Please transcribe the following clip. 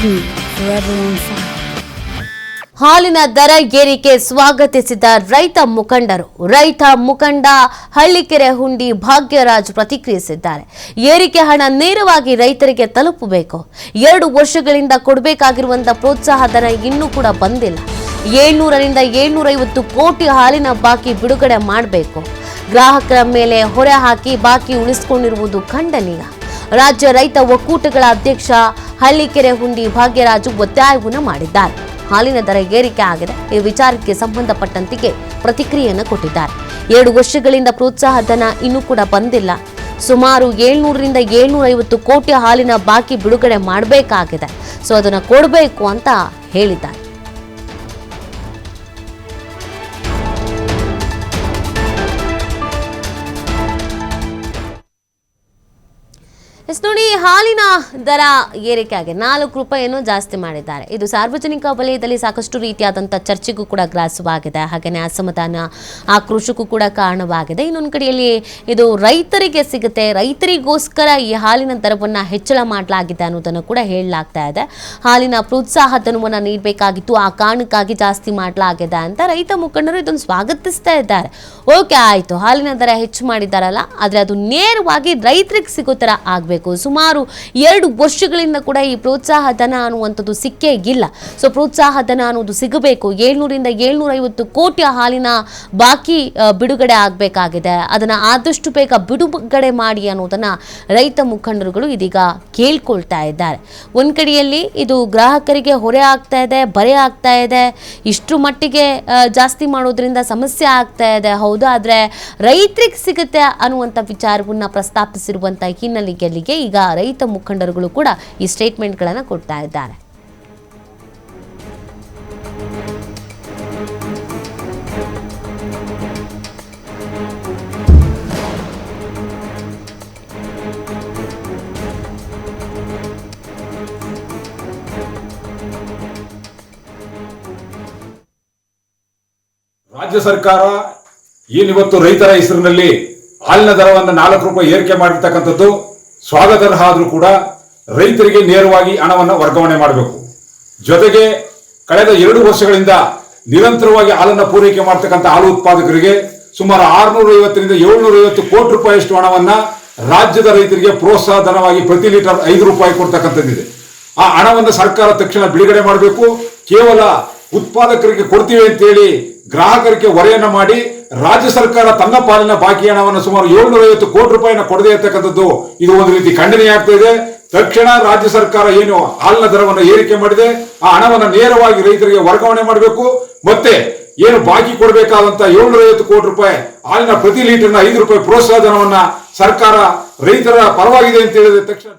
TV forever on fire. ಹಾಲಿನ ದರ ಏರಿಕೆ ಸ್ವಾಗತಿಸಿದ ರೈತ ಮುಖಂಡ ಹಳ್ಳಿಕೆರೆ ಹುಂಡಿ ಭಾಗ್ಯರಾಜ್ ಪ್ರತಿಕ್ರಿಯಿಸಿದ್ದಾರೆ. ಏರಿಕೆ ಹಣ ನೇರವಾಗಿ ರೈತರಿಗೆ ತಲುಪಬೇಕು. 2 ವರ್ಷಗಳಿಂದ ಕೊಡಬೇಕಾಗಿರುವಂತಹ ಪ್ರೋತ್ಸಾಹ ಧನ ಇನ್ನೂ ಕೂಡ ಬಂದಿಲ್ಲ. 700 ರಿಂದ 750 ಕೋಟಿ ಹಾಲಿನ ಬಾಕಿ ಬಿಡುಗಡೆ ಮಾಡಬೇಕು. ಗ್ರಾಹಕರ ಮೇಲೆ ಹೊರೆ ಹಾಕಿ ಬಾಕಿ ಉಳಿಸಿಕೊಂಡಿರುವುದು ಖಂಡನೀಯ. ರಾಜ್ಯ ರೈತ ಒಕ್ಕೂಟಗಳ ಅಧ್ಯಕ್ಷ ಹಳ್ಳಿಕೆರೆ ಹುಂಡಿ ಭಾಗ್ಯರಾಜು ಒತ್ತಾಯವನ್ನು ಮಾಡಿದ್ದಾರೆ. ಹಾಲಿನ ದರ ಏರಿಕೆ ಆಗಿದೆ. ಈ ವಿಚಾರಕ್ಕೆ ಸಂಬಂಧಪಟ್ಟಂತೆ ಪ್ರತಿಕ್ರಿಯೆಯನ್ನು ಕೊಟ್ಟಿದ್ದಾರೆ. 2 ವರ್ಷಗಳಿಂದ ಪ್ರೋತ್ಸಾಹ ಧನ ಇನ್ನೂ ಕೂಡ ಬಂದಿಲ್ಲ. ಸುಮಾರು 700 ರಿಂದ 750 ಕೋಟಿ ಹಾಲಿನ ಬಾಕಿ ಬಿಡುಗಡೆ ಮಾಡಬೇಕಾಗಿದೆ. ಸೊ ಅದನ್ನು ಕೊಡಬೇಕು ಅಂತ ಹೇಳಿದ್ದಾರೆ. ನೋಡಿ, ಹಾಲಿನ ದರ ಏರಿಕೆ ಆಗಿದೆ. 4 ರೂಪಾಯಿಯನ್ನು ಜಾಸ್ತಿ ಮಾಡಿದ್ದಾರೆ. ಇದು ಸಾರ್ವಜನಿಕ ವಲಯದಲ್ಲಿ ಸಾಕಷ್ಟು ರೀತಿಯಾದಂಥ ಚರ್ಚೆಗೂ ಕೂಡ ಗ್ರಾಸವಾಗಿದೆ. ಹಾಗೆಯೇ ಅಸಮಾಧಾನ, ಆಕ್ರೋಶಕ್ಕೂ ಕೂಡ ಕಾರಣವಾಗಿದೆ. ಇನ್ನೊಂದು ಕಡೆಯಲ್ಲಿ ಇದು ರೈತರಿಗೆ ಸಿಗುತ್ತೆ, ರೈತರಿಗೋಸ್ಕರ ಈ ಹಾಲಿನ ದರವನ್ನು ಹೆಚ್ಚಳ ಮಾಡಲಾಗಿದೆ ಅನ್ನೋದನ್ನು ಕೂಡ ಹೇಳಲಾಗ್ತಾ ಇದೆ. ಹಾಲಿನ ಪ್ರೋತ್ಸಾಹ ಧನವನ್ನು ನೀಡಬೇಕಾಗಿತ್ತು, ಆ ಕಾರಣಕ್ಕಾಗಿ ಜಾಸ್ತಿ ಮಾಡಲಾಗಿದೆ ಅಂತ ರೈತ ಮುಖಂಡರು ಇದನ್ನು ಸ್ವಾಗತಿಸ್ತಾ ಇದ್ದಾರೆ. ಓಕೆ, ಆಯಿತು, ಹಾಲಿನ ದರ ಹೆಚ್ಚು ಮಾಡಿದ್ದಾರಲ್ಲ, ಆದರೆ ಅದು ನೇರವಾಗಿ ರೈತರಿಗೆ ಸಿಗೋ ಥರ ಆಗಬೇಕು. ಸುಮಾರು 2 ವರ್ಷಗಳಿಂದ ಕೂಡ ಈ ಪ್ರೋತ್ಸಾಹ ಧನ ಅನ್ನುವಂಥದ್ದು ಸಿಕ್ಕೇ ಇಲ್ಲ. ಸೊ ಪ್ರೋತ್ಸಾಹ ಧನ ಅನ್ನೋದು ಸಿಗಬೇಕು. 700 ರಿಂದ 750 ಕೋಟಿ ಹಾಲಿನ ಬಾಕಿ ಬಿಡುಗಡೆ ಆಗಬೇಕಾಗಿದೆ. ಅದನ್ನು ಆದಷ್ಟು ಬೇಗ ಬಿಡುಗಡೆ ಮಾಡಿ ಅನ್ನೋದನ್ನ ರೈತ ಮುಖಂಡರುಗಳು ಇದೀಗ ಕೇಳ್ಕೊಳ್ತಾ ಇದ್ದಾರೆ. ಒಂದ್ ಕಡೆಯಲ್ಲಿ ಇದು ಗ್ರಾಹಕರಿಗೆ ಹೊರೆ ಆಗ್ತಾ ಇದೆ, ಬರೆ ಆಗ್ತಾ ಇದೆ. ಇಷ್ಟು ಮಟ್ಟಿಗೆ ಜಾಸ್ತಿ ಮಾಡೋದ್ರಿಂದ ಸಮಸ್ಯೆ ಆಗ್ತಾ ಇದೆ, ಹೌದು. ಆದರೆ ರೈತರಿಗೆ ಸಿಗುತ್ತೆ ಅನ್ನುವಂಥ ವಿಚಾರವನ್ನ ಪ್ರಸ್ತಾಪಿಸಿರುವಂಥ ಹಿನ್ನೆಲೆಯಲ್ಲಿ ಈಗ ರೈತ ಮುಖಂಡರುಗಳು ಕೂಡ ಈ ಸ್ಟೇಟ್ಮೆಂಟ್ಗಳನ್ನು ಕೊಡ್ತಾ ಇದ್ದಾರೆ. ರಾಜ್ಯ ಸರ್ಕಾರ ಏನಿವತ್ತು ರೈತರ ಹೆಸರಿನಲ್ಲಿ ಹಾಲಿನ ದರವನ್ನು 4 ರೂಪಾಯಿ ಏರಿಕೆ ಮಾಡಿರ್ತಕ್ಕಂಥದ್ದು ಸ್ವಾಗತಾರ್ಹ ಆದರೂ ಕೂಡ ರೈತರಿಗೆ ನೇರವಾಗಿ ಹಣವನ್ನು ವರ್ಗಾವಣೆ ಮಾಡಬೇಕು. ಜೊತೆಗೆ ಕಳೆದ 2 ವರ್ಷಗಳಿಂದ ನಿರಂತರವಾಗಿ ಹಾಲನ್ನು ಪೂರೈಕೆ ಮಾಡತಕ್ಕಂಥ ಹಾಲು ಉತ್ಪಾದಕರಿಗೆ ಸುಮಾರು 650 ರಿಂದ 750 ಕೋಟಿ ರೂಪಾಯಿಯಷ್ಟು ಹಣವನ್ನ ರಾಜ್ಯದ ರೈತರಿಗೆ ಪ್ರೋತ್ಸಾಹ ಧನವಾಗಿ ಪ್ರತಿ ಲೀಟರ್ 5 ರೂಪಾಯಿ ಕೊಡ್ತಕ್ಕಂಥದ್ದಿದೆ. ಆ ಹಣವನ್ನು ಸರ್ಕಾರ ತಕ್ಷಣ ಬಿಡುಗಡೆ ಮಾಡಬೇಕು. ಕೇವಲ ಉತ್ಪಾದಕರಿಗೆ ಕೊಡ್ತೀವಿ ಅಂತೇಳಿ ಗ್ರಾಹಕರಿಗೆ ಹೊರೆಯನ್ನ ಮಾಡಿ ರಾಜ್ಯ ಸರ್ಕಾರ ತನ್ನ ಪಾಲಿನ ಬಾಕಿ ಹಣವನ್ನು ಸುಮಾರು 750 ಕೋಟಿ ರೂಪಾಯಿನ ಕೊಡದೇ ಇರತಕ್ಕಂಥದ್ದು ಇದು ಒಂದು ರೀತಿ ಖಂಡನೀಯ ಆಗ್ತಾ ಇದೆ. ತಕ್ಷಣ ರಾಜ್ಯ ಸರ್ಕಾರ ಏನು ಹಾಲಿನ ದರವನ್ನು ಏರಿಕೆ ಮಾಡಿದೆ ಆ ಹಣವನ್ನು ನೇರವಾಗಿ ರೈತರಿಗೆ ವರ್ಗಾವಣೆ ಮಾಡಬೇಕು. ಮತ್ತೆ ಏನು ಬಾಕಿ ಕೊಡಬೇಕಾದಂತ 750 ಕೋಟಿ ರೂಪಾಯಿ ಹಾಲಿನ ಪ್ರತಿ ಲೀಟರ್ನ 5 ರೂಪಾಯಿ ಪ್ರೋತ್ಸಾಹ ಧನವನ್ನ ಸರ್ಕಾರ ರೈತರ ಪರವಾಗಿದೆ ಅಂತ ಹೇಳಿದ್ರೆ ತಕ್ಷಣ